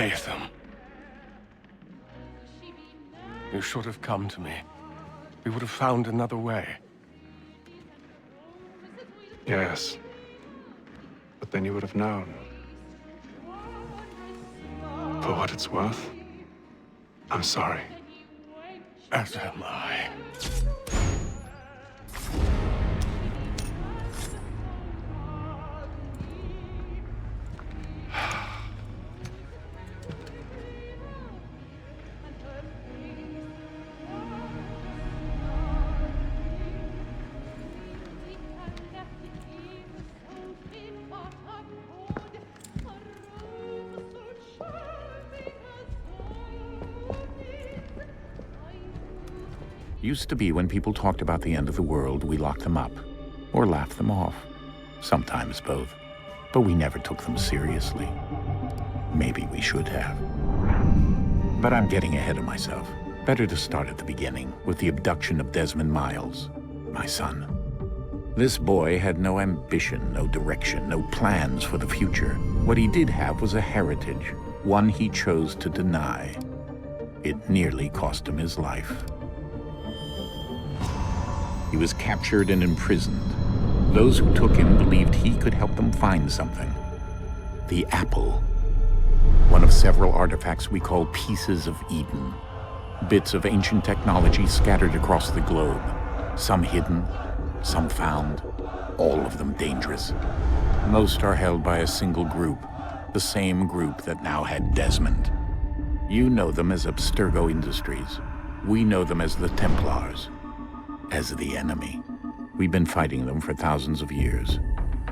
save them. You should have come to me. We would have found another way. Yes. But then you would have known. For what it's worth, I'm sorry. As am I. Used to be when people talked about the end of the world, we locked them up, or laughed them off. Sometimes both. But we never took them seriously. Maybe we should have. But I'm getting ahead of myself. Better to start at the beginning, with the abduction of Desmond Miles, my son. This boy had no ambition, no direction, no plans for the future. What he did have was a heritage, one he chose to deny. It nearly cost him his life. He was captured and imprisoned. Those who took him believed he could help them find something. The apple. One of several artifacts we call pieces of Eden. Bits of ancient technology scattered across the globe. Some hidden, some found, all of them dangerous. Most are held by a single group, the same group that now had Desmond. You know them as Abstergo Industries. We know them as the Templars. As the enemy. We've been fighting them for thousands of years.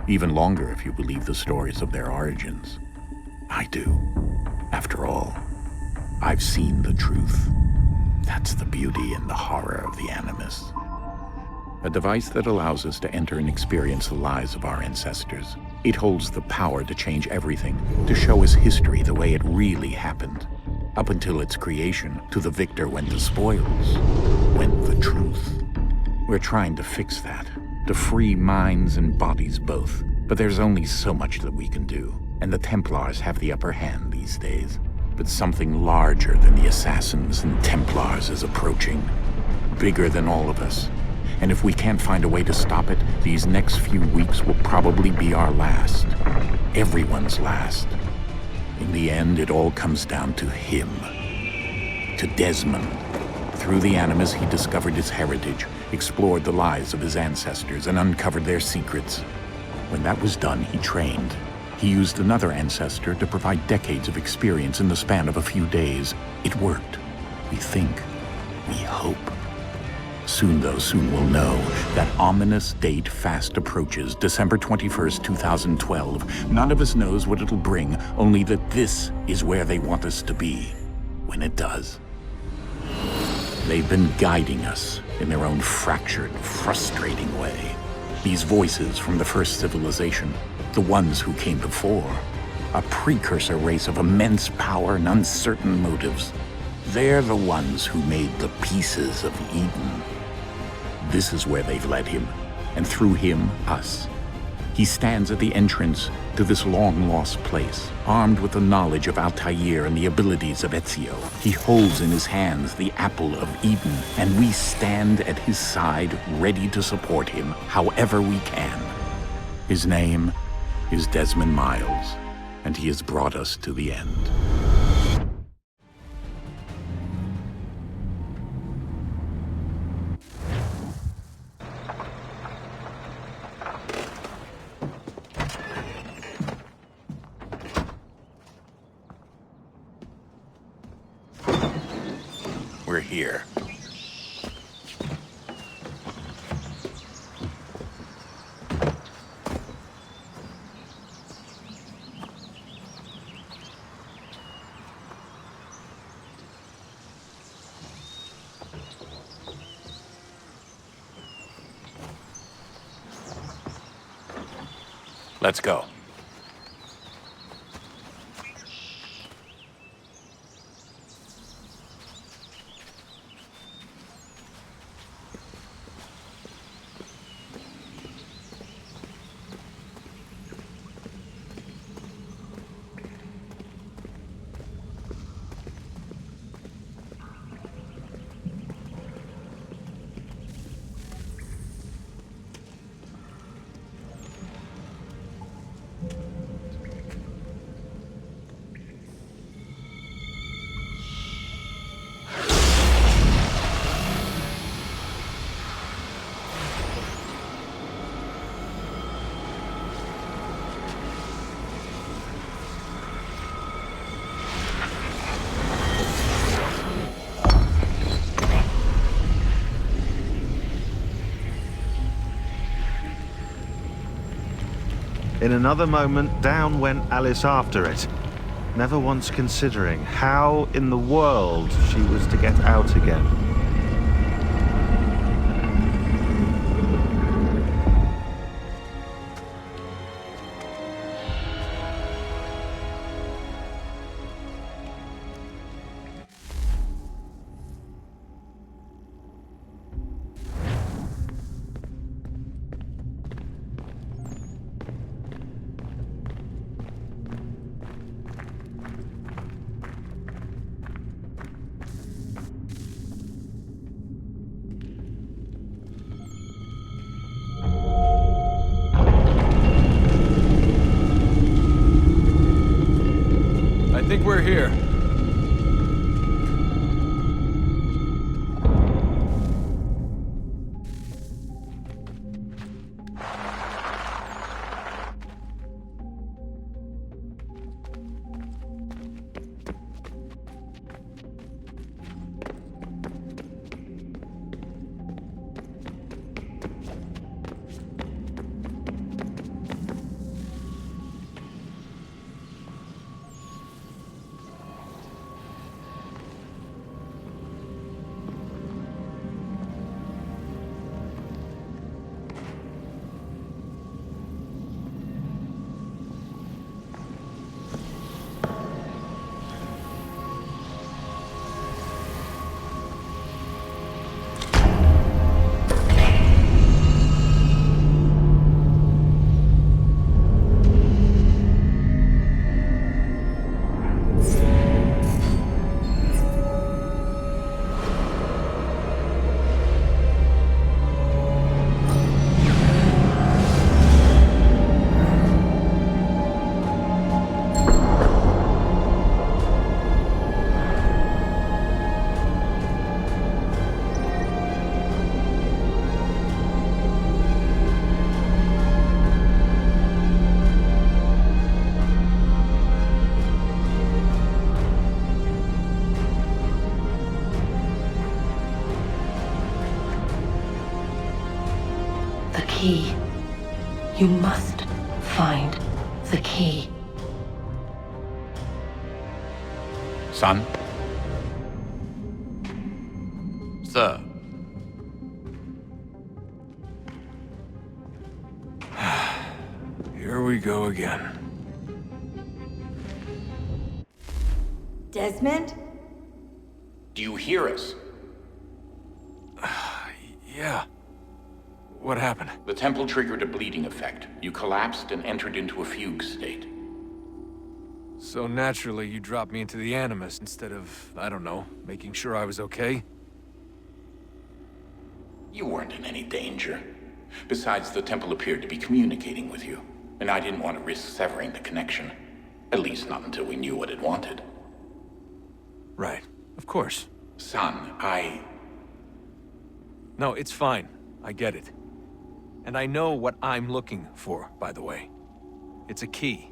Even longer if you believe the stories of their origins. I do. After all, I've seen the truth. That's the beauty and the horror of the Animus. A device that allows us to enter and experience the lives of our ancestors. It holds the power to change everything, to show us history the way it really happened. Up until its creation, to the victor went the spoils, went the truth. We're trying to fix that, to free minds and bodies both. But there's only so much that we can do, and the Templars have the upper hand these days. But something larger than the Assassins and Templars is approaching, bigger than all of us. And if we can't find a way to stop it, these next few weeks will probably be our last. Everyone's last. In the end, it all comes down to him. To Desmond. Through the Animus, he discovered his heritage, explored the lives of his ancestors, and uncovered their secrets. When that was done, he trained. He used another ancestor to provide decades of experience in the span of a few days. It worked. We think. We hope. Soon, though, soon we'll know. That ominous date fast approaches, December 21st, 2012. None of us knows what it'll bring, only that this is where they want us to be, when it does. They've been guiding us in their own fractured, frustrating way. These voices from the first civilization, the ones who came before, a precursor race of immense power and uncertain motives. They're the ones who made the pieces of Eden. This is where they've led him, and through him, us. He stands at the entrance to this long-lost place, armed with the knowledge of Altair and the abilities of Ezio. He holds in his hands the apple of Eden, and we stand at his side, ready to support him however we can. His name is Desmond Miles, and he has brought us to the end. We're here. Let's go. In another moment, down went Alice after it, never once considering how in the world she was to get out again. I think we're here. The key. You must find the key. Son? Sir. Here we go again. Desmond? Do you hear us? Yeah. What happened? The temple triggered a bleeding effect. You collapsed and entered into a fugue state. So naturally, you dropped me into the Animus instead of, I don't know, making sure I was okay? You weren't in any danger. Besides, the temple appeared to be communicating with you, and I didn't want to risk severing the connection. At least not until we knew what it wanted. Right. Of course. Son, No, it's fine. I get it. And I know what I'm looking for, by the way. It's a key.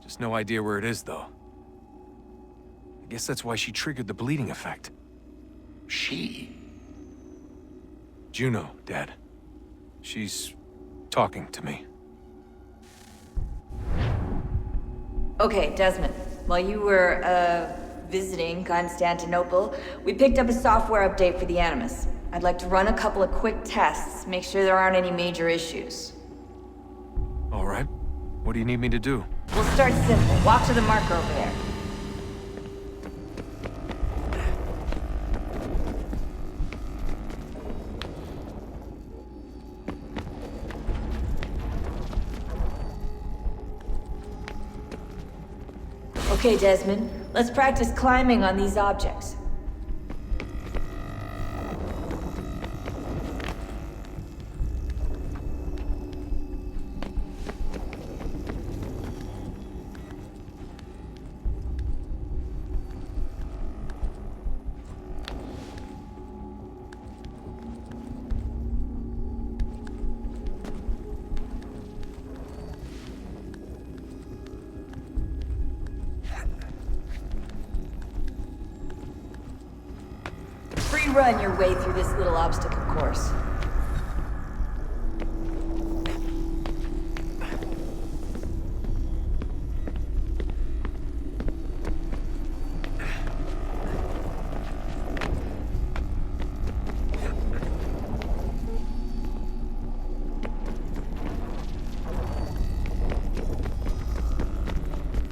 Just no idea where it is, though. I guess that's why she triggered the bleeding effect. She? Juno, Dad. She's talking to me. Okay, Desmond. While you were, visiting Constantinople, we picked up a software update for the Animus. I'd like to run a couple of quick tests, make sure there aren't any major issues. All right. What do you need me to do? We'll start simple. Walk to the marker over there. Okay, Desmond. Let's practice climbing on these objects. Run your way through this little obstacle course.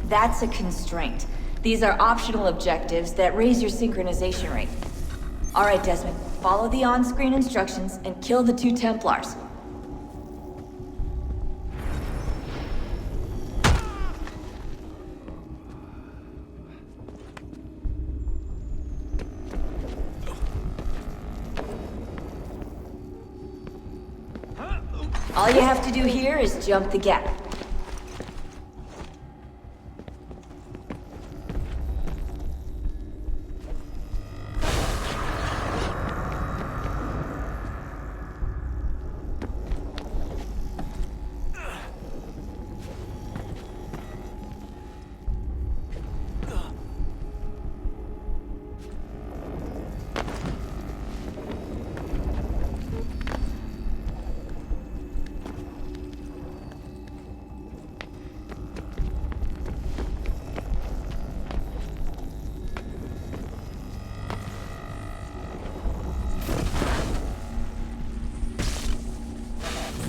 That's a constraint. These are optional objectives that raise your synchronization rate. Alright, Desmond. Follow the on-screen instructions and kill the 2 Templars. All you have to do here is jump the gap.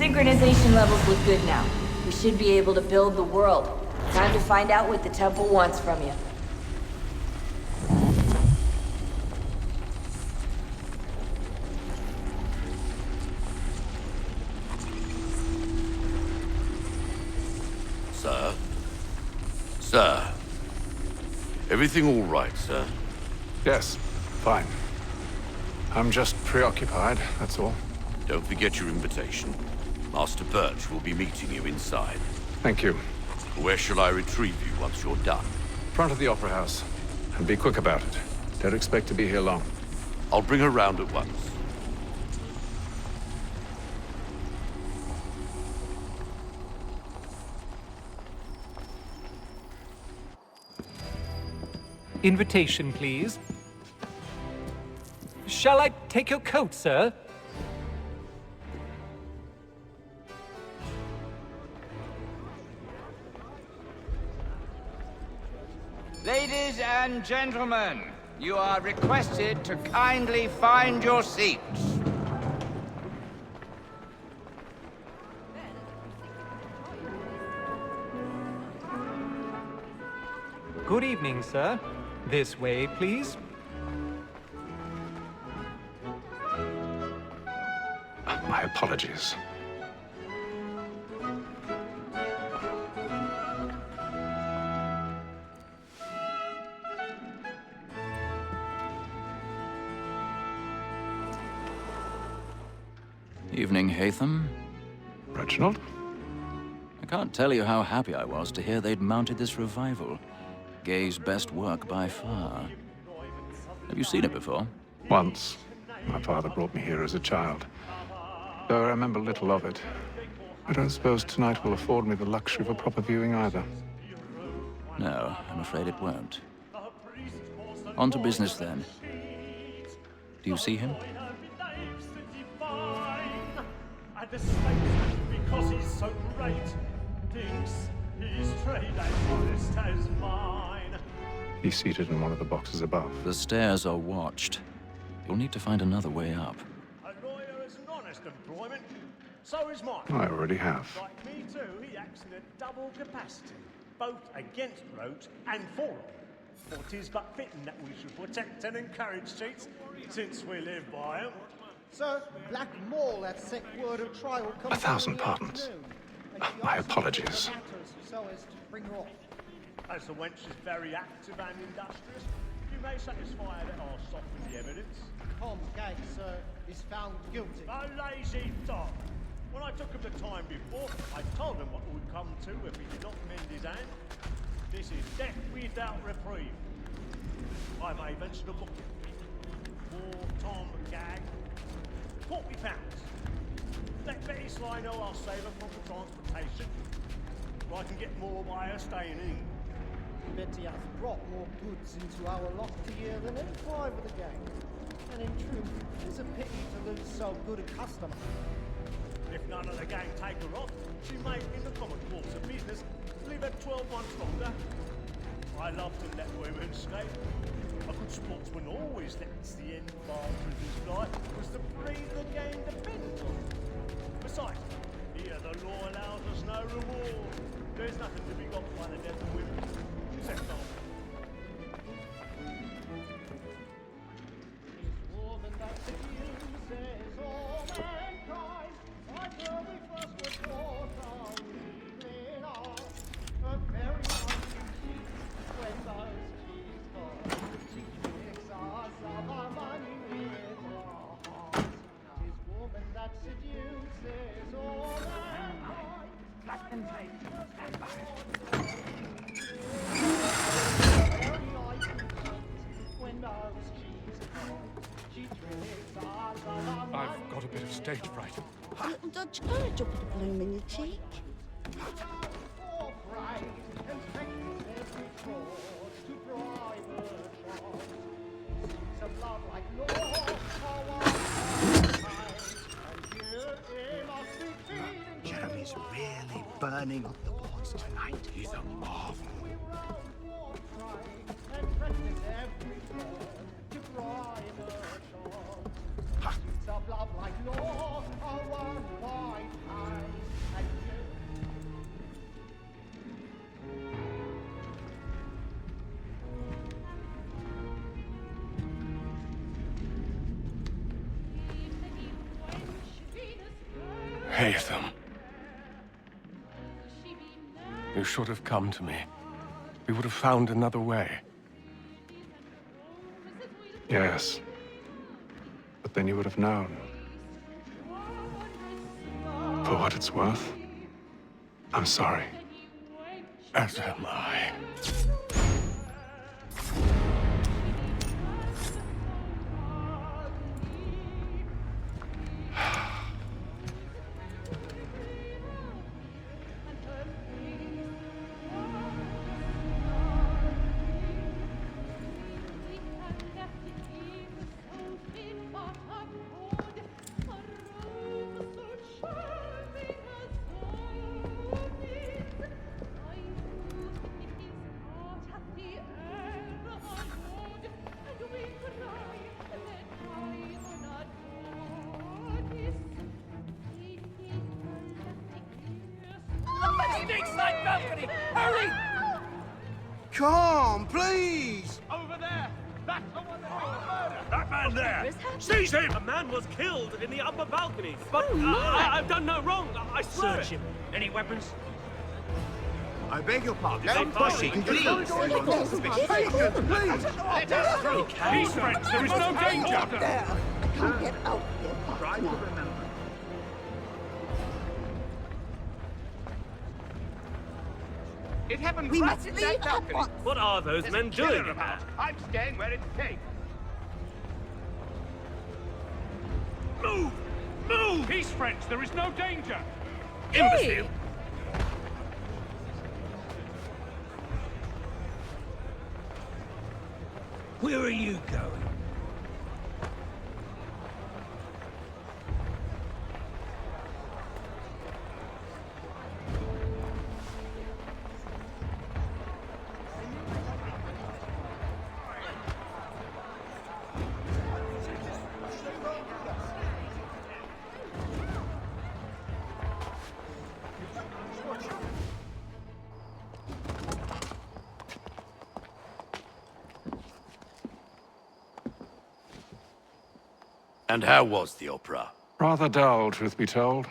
Synchronization levels look good now. We should be able to build the world. Time to find out what the temple wants from you. Sir? Sir? Everything all right, sir? Yes, fine. I'm just preoccupied, that's all. Don't forget your invitation. Master Birch will be meeting you inside. Thank you. Where shall I retrieve you once you're done? Front of the Opera House. And be quick about it. Don't expect to be here long. I'll bring her round at once. Invitation, please. Shall I take your coat, sir? Ladies and gentlemen, you are requested to kindly find your seats. Good evening, sir. This way, please. My apologies. Evening, Hatham. Reginald? I can't tell you how happy I was to hear they'd mounted this revival. Gay's best work by far. Have you seen it before? Once. My father brought me here as a child. Though I remember little of it. I don't suppose tonight will afford me the luxury of a proper viewing either. No, I'm afraid it won't. On to business then. Do you see him? Because he's so great, thinks his trade as honest as mine. He's seated in one of the boxes above. The stairs are watched. You'll need to find another way up. A lawyer is an honest employment, so is mine. I already have. Like me too, he acts in a double capacity, both against roads and for them. For 'tis but fitting that we should protect and encourage cheats, since we live by 'em. Sir, Black Mall have sent word of trial. 1,000 pardons. My apologies. So as to bring her off. As the wench is very active and industrious, you may satisfy her that I'll soften the evidence. Tom Gay, sir, is found guilty. A lazy dog. When I took him the time before, I told him what would come to if he did not mend his hand. This is death without reprieve. I may venture to book him. For Tom Gag, £40. Let Betty Sly know I'll save her from the transportation. I can get more by her staying in. Betty hath brought more goods into our lofty year than any five of the gang. And in truth, it's a pity to lose so good a customer. If none of the gang take her off, she may, in the common course of business, leave her 12 months longer. I love to let women skate. A good sportsman always lets the end partridge fly, because the breed the game depends on. Besides, here the law allows us no reward. There's nothing to be got by the death of women. I've got a bit of stage fright. A little Dutch courage up at the bloom in your cheek. Jeremy's really burning up the boards tonight. He's a marvel. Haytham. You should have come to me. We would have found another way. Yes. But then you would have known. For what it's worth, I'm sorry. As am I. Side balcony! Hurry! Come, please! Over there! That's the one that murdered! That man there! Seize him! A man was killed in the upper balcony. But I've done no wrong. I swear. Search him. Any weapons? I beg your pardon. Don't push Please! it, Please! Let us through. Peace, friends. There is no danger. I can't get out there. Try to remember. It happened We right must in leave that at balcony. once. What are those There's men a killer doing? about. I'm staying where it's safe. Move! Move! Peace, friends. There is no danger. Hey! Imbecile! Where are you going? And how was the opera? Rather dull, truth be told.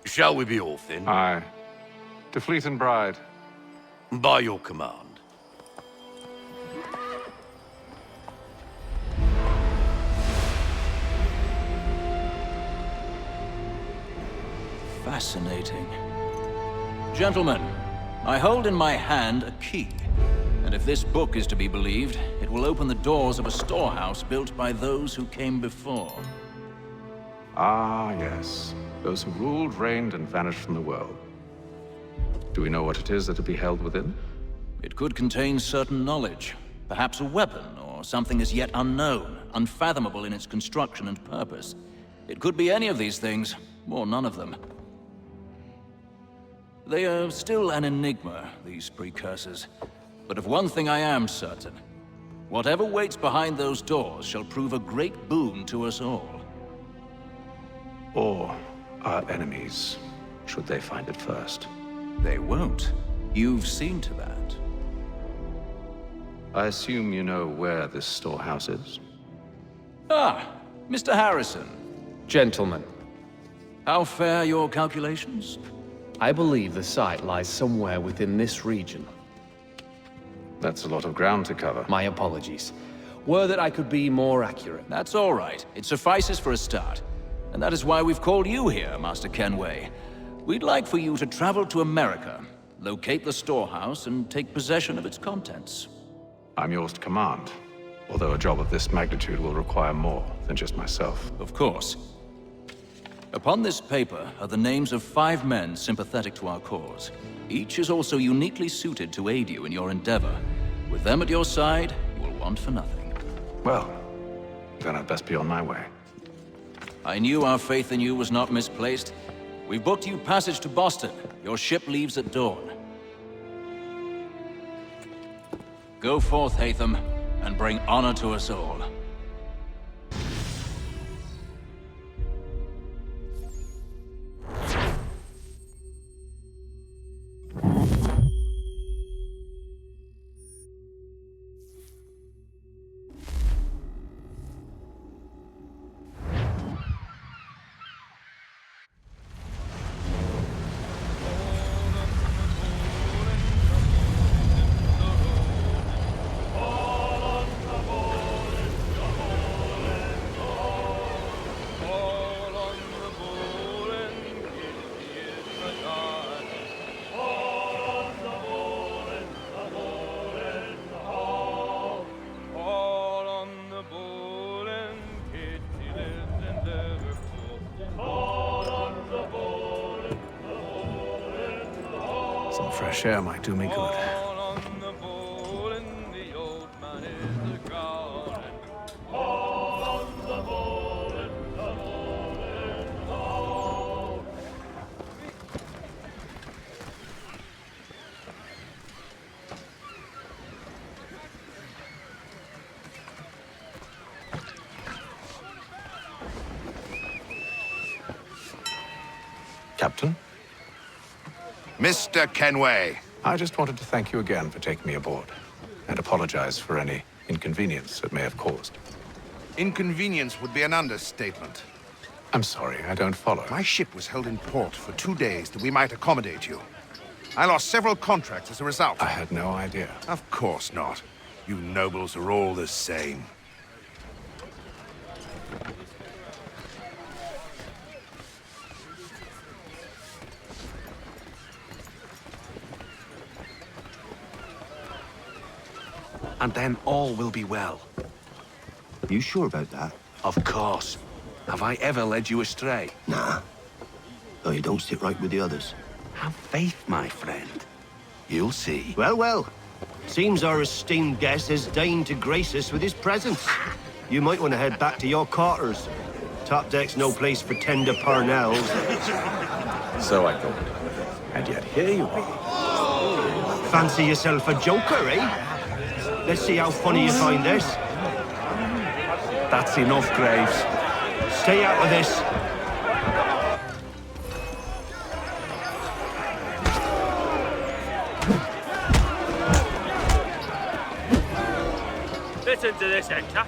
Shall we be off then? Aye. To Fleet and Bride. By your command. Fascinating. Gentlemen, I hold in my hand a key. And if this book is to be believed, it will open the doors of a storehouse built by those who came before. Ah, yes. Those who ruled, reigned, and vanished from the world. Do we know what it is that will be held within? It could contain certain knowledge, perhaps a weapon, or something as yet unknown, unfathomable in its construction and purpose. It could be any of these things, or none of them. They are still an enigma, these precursors. But of one thing I am certain. Whatever waits behind those doors shall prove a great boon to us all. Or our enemies, should they find it first. They won't. You've seen to that. I assume you know where this storehouse is? Ah, Mr. Harrison. Gentlemen, How fare your calculations? I believe the site lies somewhere within this region. That's a lot of ground to cover. My apologies. Were that I could be more accurate. That's all right. It suffices for a start. And that is why we've called you here, Master Kenway. We'd like for you to travel to America, locate the storehouse, and take possession of its contents. I'm yours to command, although a job of this magnitude will require more than just myself. Of course. Upon this paper are the names of 5 men sympathetic to our cause. Each is also uniquely suited to aid you in your endeavor. With them at your side, you will want for nothing. Well, then I'd best be on my way. I knew our faith in you was not misplaced. We've booked you passage to Boston. Your ship leaves at dawn. Go forth, Hatham, and bring honor to us all. Some fresh air might do me good. Captain? Mr. Kenway. I just wanted to thank you again for taking me aboard, and apologize for any inconvenience it may have caused. Inconvenience would be an understatement. I'm sorry, I don't follow. My ship was held in port for 2 days that we might accommodate you. I lost several contracts as a result. I had no idea. Of course not. You nobles are all the same. And then all will be well. You sure about that? Of course. Have I ever led you astray? Nah. Though you don't sit right with the others. Have faith, my friend. You'll see. Well, well. Seems our esteemed guest has deigned to grace us with his presence. You might want to head back to your quarters. Top deck's no place for tender parnells. So I thought. And yet here you are. Fancy yourself a joker, eh? Let's see how funny you find this. That's enough, Graves. Stay out of this. Listen to this, Hector.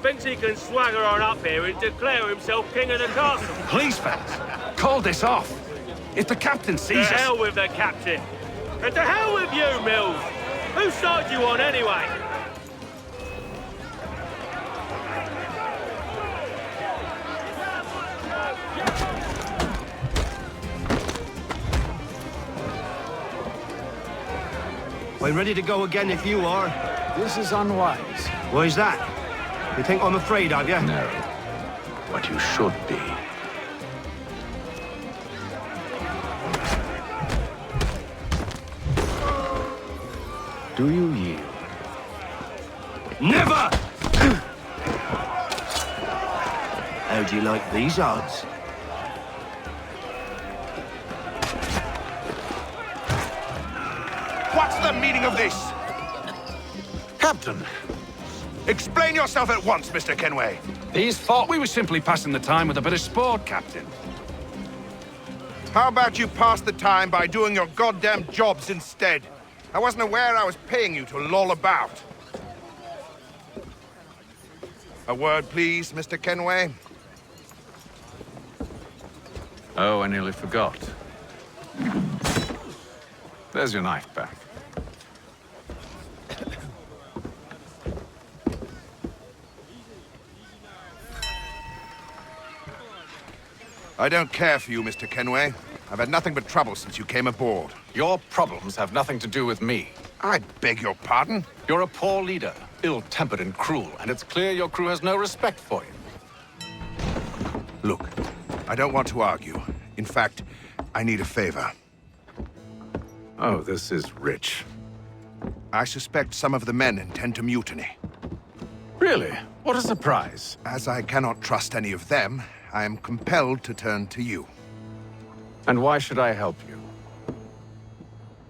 Thinks he can swagger on up here and declare himself king of the castle. Please, fellas, call this off. If the captain sees us... To hell with the captain. And to hell with you, Mills. Whose side you on, anyway? I'm ready to go again if you are. This is unwise. Why's that? You think I'm afraid of you? No. But you should be. Do you yield? Never! How'd you like these odds? What's the meaning of this? Captain, Explain yourself at once, Mr. Kenway. these thought we were simply passing the time with a bit of sport, Captain. How about you pass the time by doing your goddamn jobs instead? I wasn't aware I was paying you to loll about. A word, please, Mr. Kenway. Oh, I nearly forgot. There's your knife back. I don't care for you, Mr. Kenway. I've had nothing but trouble since you came aboard. Your problems have nothing to do with me. I beg your pardon? You're a poor leader, ill-tempered and cruel, and it's clear your crew has no respect for you. Look, I don't want to argue. In fact, I need a favor. Oh, this is rich. I suspect some of the men intend to mutiny. Really? What a surprise. As I cannot trust any of them, I am compelled to turn to you. And why should I help you?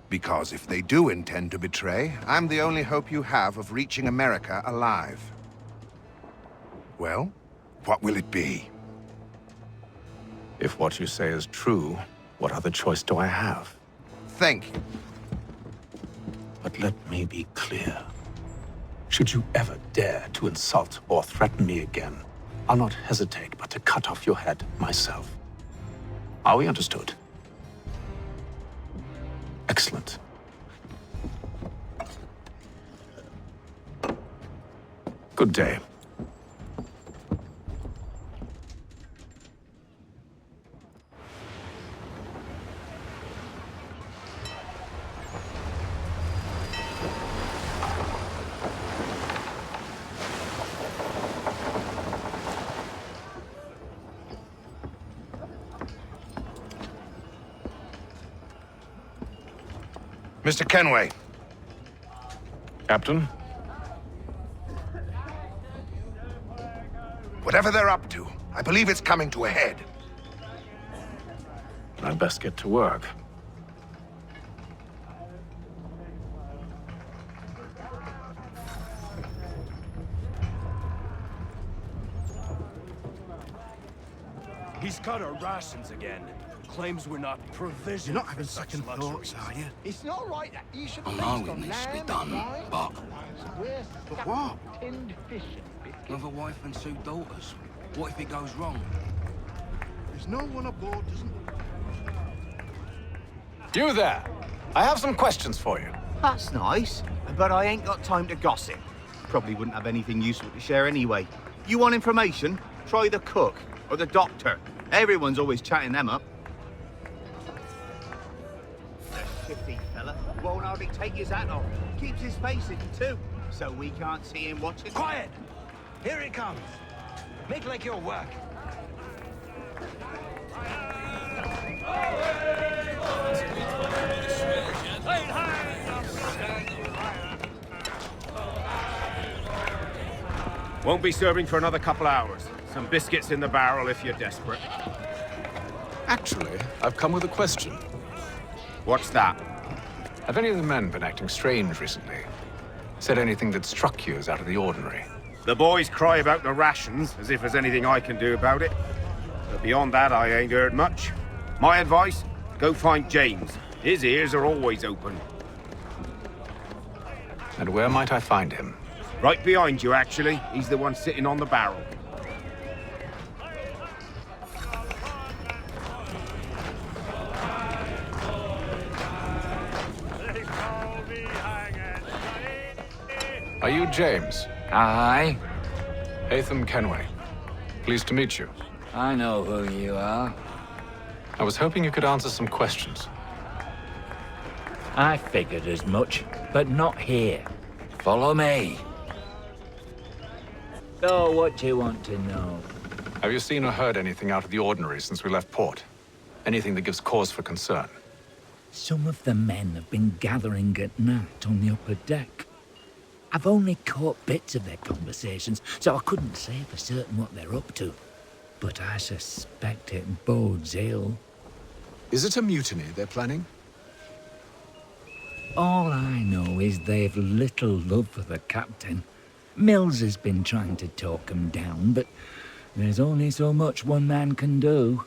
Because if they do intend to betray, I'm the only hope you have of reaching America alive. Well, what will it be? If what you say is true, what other choice do I have? Thank you. But let me be clear. Should you ever dare to insult or threaten me again, I'll not hesitate but to cut off your head myself. Are we understood? Excellent. Good day. Mr. Kenway. Captain? Whatever they're up to, I believe it's coming to a head. I'd best get to work. He's cut our rations again. Claims we're not provisioned. You're not having second thoughts, are you? It's not right that you should I know it needs to be done, but... But what? Tinned fish and With a wife and 2 daughters. What if it goes wrong? There's no one aboard, doesn't You there! I have some questions for you. That's nice, but I ain't got time to gossip. Probably wouldn't have anything useful to share anyway. You want information? Try the cook or the doctor. Everyone's always chatting them up. The shifty fella won't hardly take his hat off. Keeps his face hidden too, so we can't see him watching. Quiet! Here it comes. Make like your work. Won't be serving for another couple hours. Some biscuits in the barrel if you're desperate. Actually, I've come with a question. What's that? Have any of the men been acting strange recently? Said anything that struck you as out of the ordinary? The boys cry about the rations, as if there's anything I can do about it. But beyond that, I ain't heard much. My advice? Go find James. His ears are always open. And where might I find him? Right behind you, actually. He's the one sitting on the barrel. Are you James? Aye. Hatham Kenway. Pleased to meet you. I know who you are. I was hoping you could answer some questions. I figured as much, but not here. Follow me. So, what do you want to know? Have you seen or heard anything out of the ordinary since we left port? Anything that gives cause for concern? Some of the men have been gathering at night on the upper deck. I've only caught bits of their conversations, so I couldn't say for certain what they're up to. But I suspect it bodes ill. Is it a mutiny they're planning? All I know is they've little love for the captain. Mills has been trying to talk him down, but there's only so much one man can do.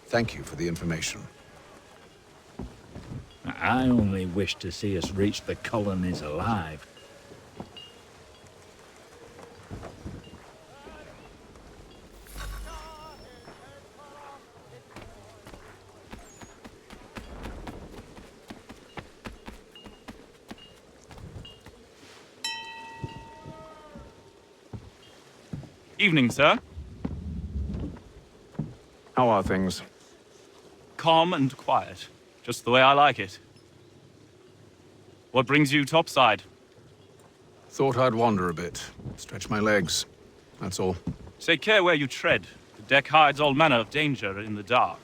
Thank you for the information. I only wish to see us reach the colonies alive. Evening, sir. How are things? Calm and quiet. Just the way I like it. What brings you topside? Thought I'd wander a bit. Stretch my legs. That's all. Take care where you tread. The deck hides all manner of danger in the dark.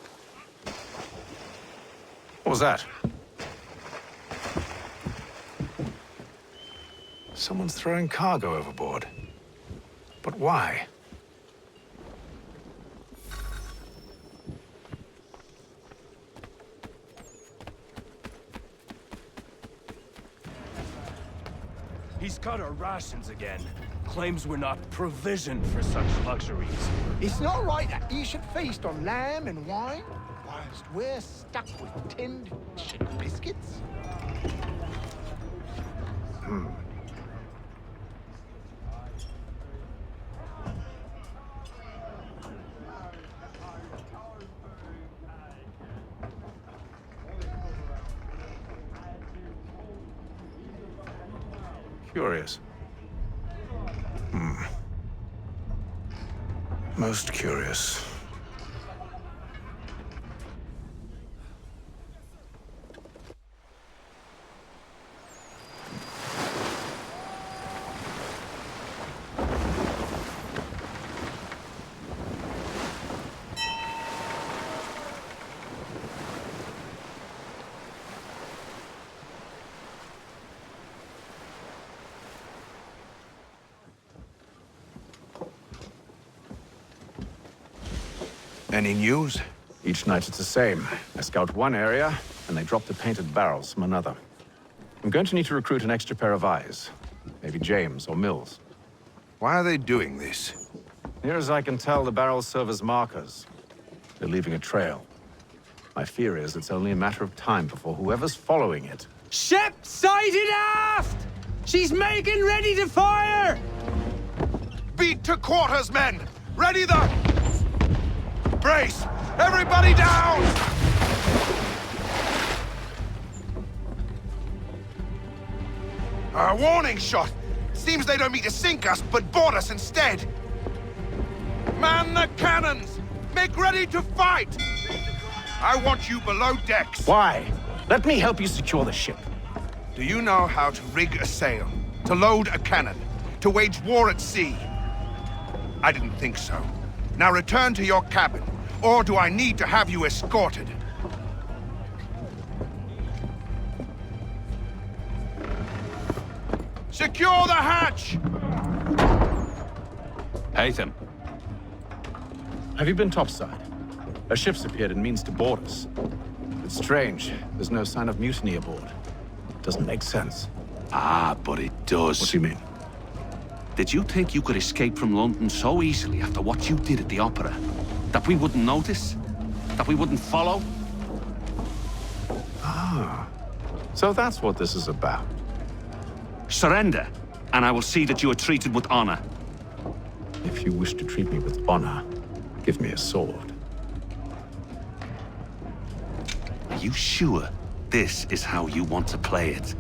What was that? Someone's throwing cargo overboard. But why? He's cut our rations again. Claims we're not provisioned for such luxuries. It's not right that he should feast on lamb and wine, whilst we're stuck with tinned fish and biscuits. Curious. Most curious. Any news? Each night it's the same. I scout one area, and they drop the painted barrels from another. I'm going to need to recruit an extra pair of eyes. Maybe James or Mills. Why are they doing this? Near as I can tell, the barrels serve as markers. They're leaving a trail. My fear is it's only a matter of time before whoever's following it... Ship sighted aft! She's making ready to fire! Beat to quarters, men! Ready the... Brace! Everybody down! A warning shot! Seems they don't mean to sink us, but board us instead! Man the cannons! Make ready to fight! I want you below decks! Why? Let me help you secure the ship. Do you know how to rig a sail? To load a cannon? To wage war at sea? I didn't think so. Now return to your cabin, or do I need to have you escorted? Secure the hatch! Haytham. Have you been topside? A ship's appeared and means to board us. It's strange. There's no sign of mutiny aboard. Doesn't make sense. Ah, but it does. What do you mean? Did you think you could escape from London so easily after what you did at the opera? That we wouldn't notice? That we wouldn't follow? Ah. So that's what this is about. Surrender, and I will see that you are treated with honor. If you wish to treat me with honor, give me a sword. Are you sure this is how you want to play it?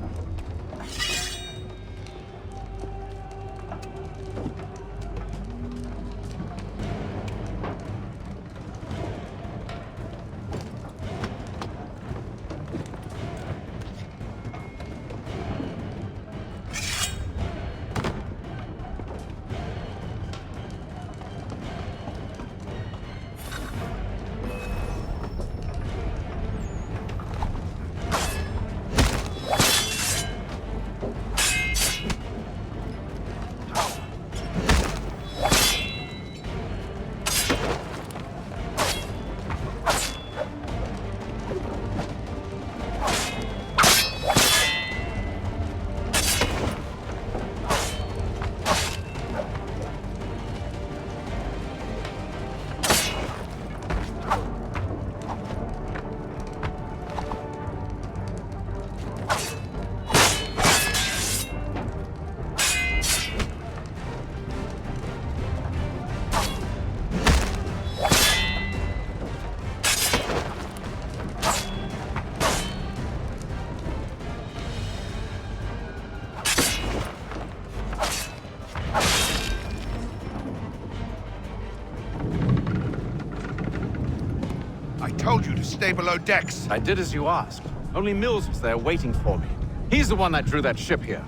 stay below decks. I did as you asked. Only Mills was there waiting for me. He's the one that drew that ship here.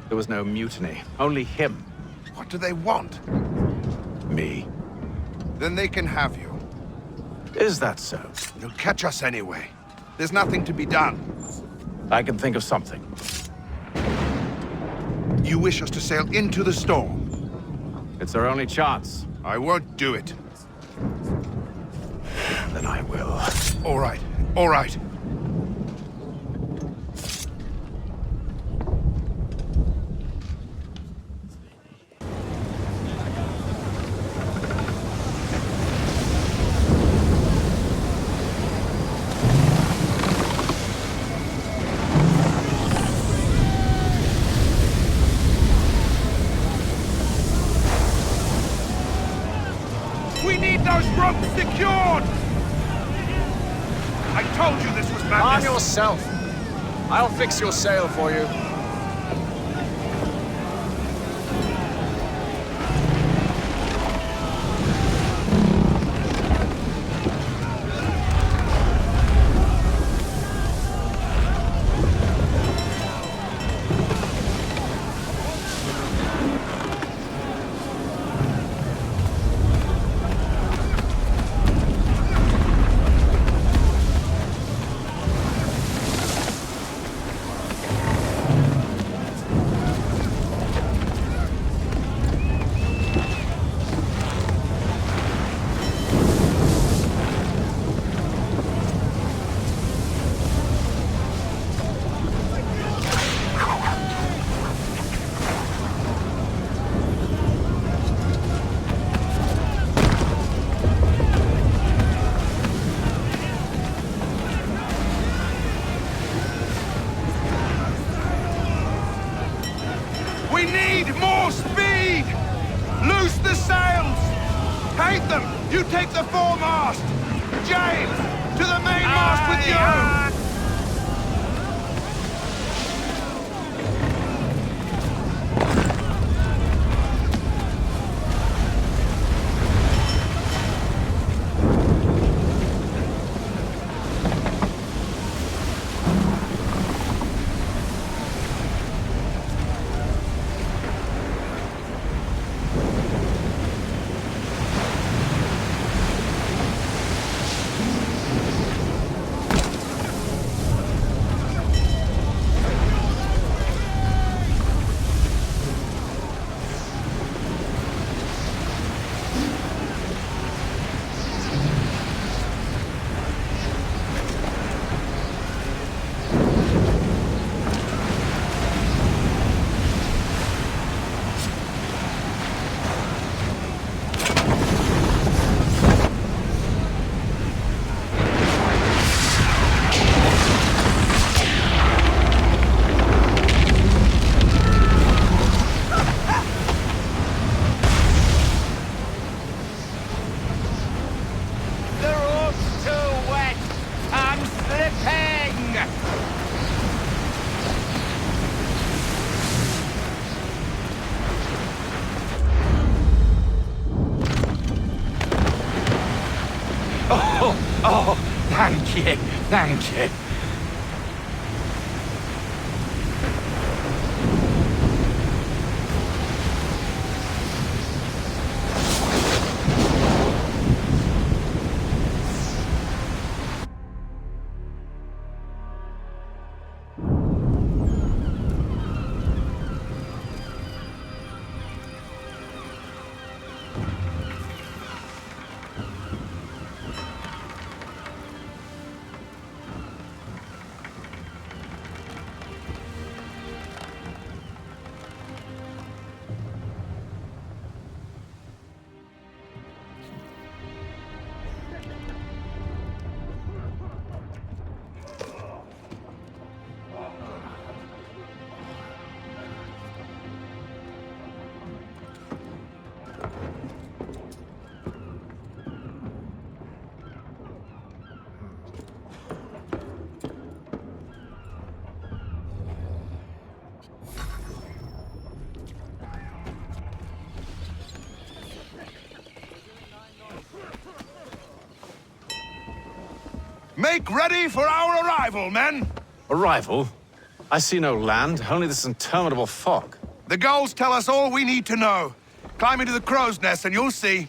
There was no mutiny, only him. What do they want? Me. Then they can have you. Is that so? You'll catch us anyway. There's nothing to be done. I can think of something. You wish us to sail into the storm? It's our only chance. I won't do it. Then I will. All right, all right. We need those ropes secured! I told you this was madness! Arm yourself! I'll fix your sail for you. We need more speed! Loose the sails! Paint them! You take the foremast! James, to the mainmast with you! Oh, thank you, thank you. Make ready for our arrival, men! Arrival? I see no land, only this interminable fog. The gulls tell us all we need to know. Climb into the crow's nest and you'll see.